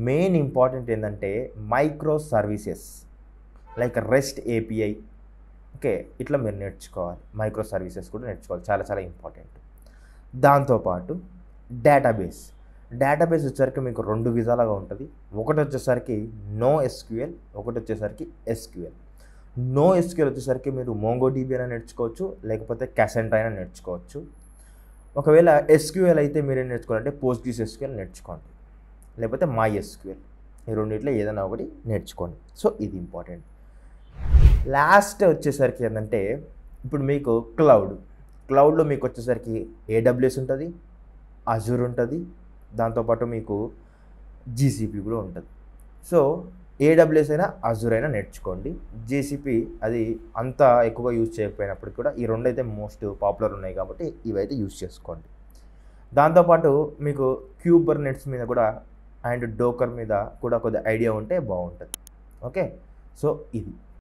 Main important ఏంటంటే micro services like rest API. Okay, ఇట్లా మీరు నేర్చుకోవాలి. మైక్రో సర్వీసెస్ కూడా నేర్చుకోవాలి, చాలా చాలా ఇంపార్టెంట్. దాంతోపాటు డేటాబేస్ వచ్చేసరికి మీకు 2 విధాలుగా ఉంటుంది. ఒకటి వచ్చేసరికి నో ఎస్క్యూఎల్, ఒకటి వచ్చేసరికి ఎస్క్యూఎల్. నో ఎస్క్యూఎల్ వచ్చేసరికి మీరు మోంగోడిబి అయినా నేర్చుకోవచ్చు, లేకపోతే క్యాసెంట్రా అయినా నేర్చుకోవచ్చు. ఒకవేళ ఎస్క్యూఎల్ అయితే మీరేం నేర్చుకోవాలంటే పోస్ట్గ్రెస్ ఎస్క్యూఎల్ నేర్చుకోండి, లేకపోతే మై ఎస్క్యూఎల్. ఈ రెండిట్లో ఏదైనా ఒకటి నేర్చుకోండి. సో ఇది ఇంపార్టెంట్. లాస్ట్ వచ్చేసరికి ఏంటంటే ఇప్పుడు మీకు క్లౌడ్లో మీకు వచ్చేసరికి ఏడబ్ల్యూఎస్ ఉంటుంది, అజూర్ ఉంటుంది, దాంతోపాటు మీకు జీసీపీ కూడా ఉంటుంది. సో ఏడబ్ల్యూఎస్ అయినా అజూర్ అయినా నేర్చుకోండి. జీసీపీ అది అంత ఎక్కువగా యూజ్ చేయకపోయినప్పుడు కూడా ఈ రెండు అయితే మోస్ట్ పాపులర్ ఉన్నాయి కాబట్టి ఇవైతే యూజ్ చేసుకోండి. దాంతోపాటు మీకు క్యూబర్నెట్స్ మీద కూడా అండ్ డోకర్ మీద కూడా కొద్దిగా ఐడియా ఉంటే బాగుంటుంది. ఓకే, సో ఇది